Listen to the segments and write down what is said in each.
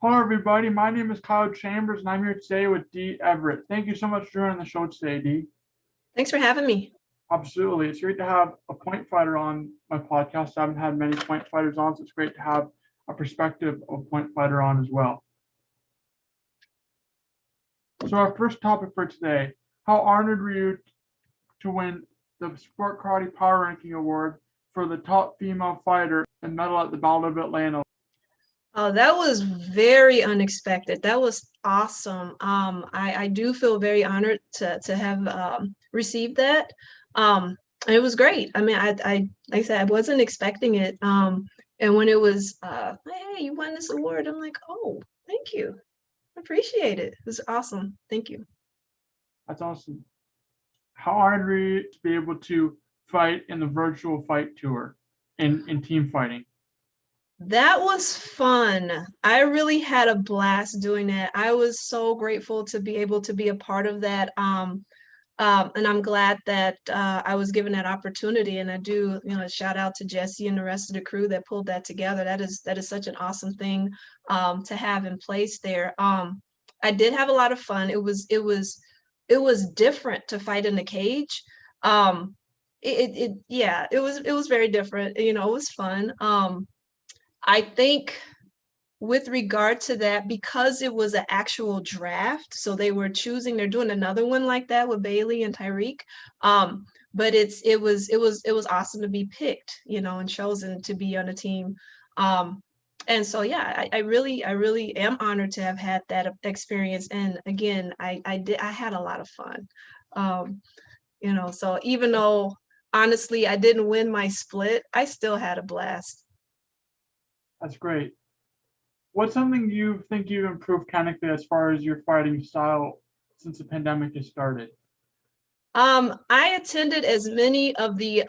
Hello, everybody. My name is Kyle Chambers, and I'm here today with Dee Everett. Thank you so much for joining the show today, Dee. Thanks for having me. Absolutely. It's great to have a point fighter on my podcast. I haven't had many point fighters on, so it's great to have a perspective of a point fighter on as well. So our first topic for today, how honored were you to win the Sport Karate Power Ranking Award for the top female fighter and medal at the Battle of Atlanta? Oh, that was very unexpected. That was awesome. I do feel very honored to have received that. It was great. I mean, like I said, I wasn't expecting it. And when it was, hey, you won this award, I'm like, oh, thank you. I appreciate it. It was awesome. Thank you. That's awesome. How honored were you to be able to fight in the virtual fight tour in team fighting? That was fun. I really had a blast doing that. I was so grateful to be able to be a part of that. And I'm glad that I was given that opportunity. And I do, shout out to Jesse and the rest of the crew that pulled that together. That is such an awesome thing to have in place there. I did have a lot of fun. It was different to fight in the cage. It was very different. It was fun. I think with regard to that, because it was an actual draft, so they're doing another one like that with Bailey and Tyreek. But it was awesome to be picked, and chosen to be on a team. And so yeah, I really am honored to have had that experience. And again, I had a lot of fun. So even though honestly I didn't win my split, I still had a blast. That's great. What's something you think you've improved technically as far as your fighting style since the pandemic has started? I attended as many of the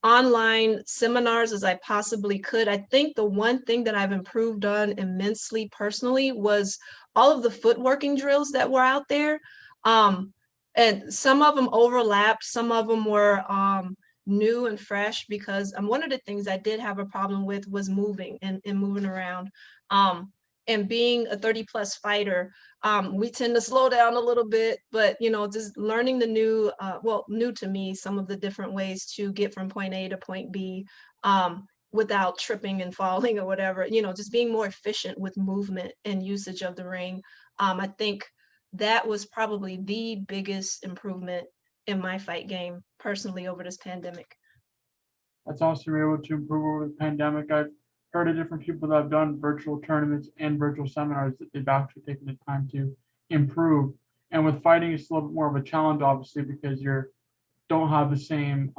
online seminars as I possibly could. I think the one thing that I've improved on immensely personally was all of the footworking drills that were out there. And some of them overlapped, some of them were new and fresh, because one of the things I did have a problem with was moving and moving around. And being a 30 plus fighter, we tend to slow down a little bit, but just learning the new to me, some of the different ways to get from point A to point B without tripping and falling or whatever, just being more efficient with movement and usage of the ring. I think that was probably the biggest improvement in my fight game personally over this pandemic. That's awesome. You're able to improve over the pandemic. I've heard of different people that have done virtual tournaments and virtual seminars that they've actually taken the time to improve. And with fighting, it's a little bit more of a challenge, obviously, because you don't have the same.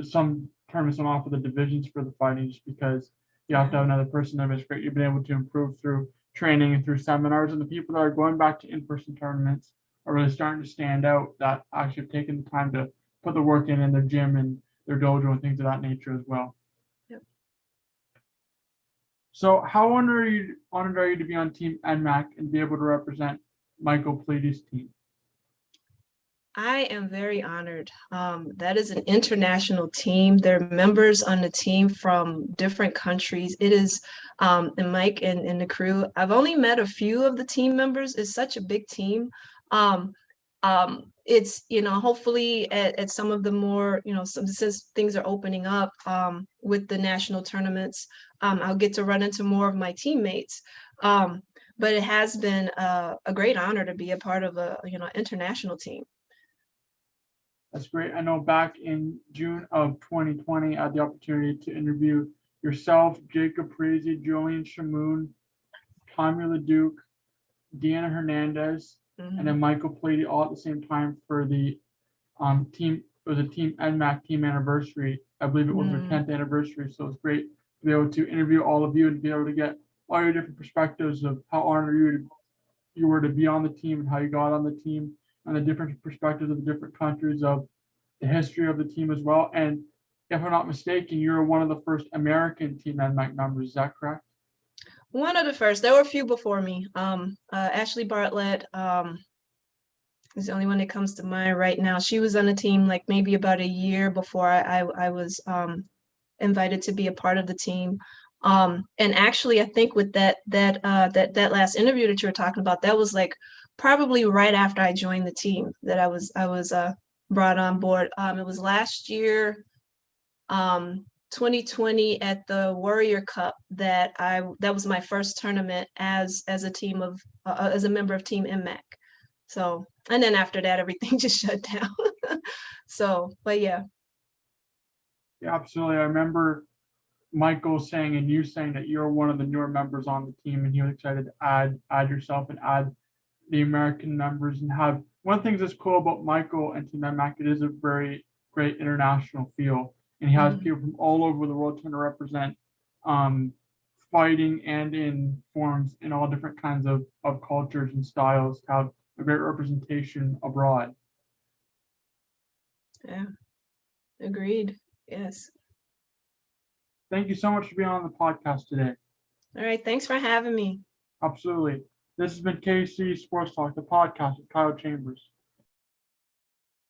Some tournaments don't offer the divisions for the fighting just because you have to have another person there. It's great you've been able to improve through training and through seminars. And the people that are going back to in-person tournaments are really starting to stand out that actually have taken the time to put the work in their gym and their dojo and things of that nature as well. Yep. So how honored are you to be on Team NMAC and be able to represent Michael Pleady's team? I am very honored. That is an international team. There are members on the team from different countries. It is, and Mike and the crew. I've only met a few of the team members. It's such a big team. It's, hopefully at some of the more, since things are opening up with the national tournaments, I'll get to run into more of my teammates. But it has been a great honor to be a part of a, international team. That's great. I know back in June of 2020, I had the opportunity to interview yourself, Jacob Prezi, Julian Shamoon, Tommy LeDuc, Deanna Hernandez, and then Michael Pleady all at the same time for the team. It was a Team NMAC team anniversary. I believe it was their 10th anniversary. So it's great to be able to interview all of you and to be able to get all your different perspectives of how honored you were to be on the team and how you got on the team and the different perspectives of the different countries of the history of the team as well. And if I'm not mistaken, you're one of the first American Team NMAC members. Is that correct? One of the first. There were a few before me. Ashley Bartlett is the only one that comes to mind right now. She was on the team like maybe about a year before I was invited to be a part of the team. And actually, I think with that last interview that you were talking about, that was like probably right after I joined the team that I was brought on board. It was last year, 2020 at the Warrior Cup that was my first tournament as a team of as a member of Team NMAC. So, and then after that, everything just shut down. So, but yeah. Yeah, absolutely. I remember Michael saying and you saying that you're one of the newer members on the team, and he was excited to add yourself and add the American members and have one of the things that's cool about Michael and Team NMAC, it is a very great international feel. And he has people from all over the world trying to represent fighting and in forms in all different kinds of cultures and styles to have a great representation abroad. Yeah, agreed. Yes. Thank you so much for being on the podcast today. All right. Thanks for having me. Absolutely. This has been KC Sports Talk, the podcast with Kyle Chambers.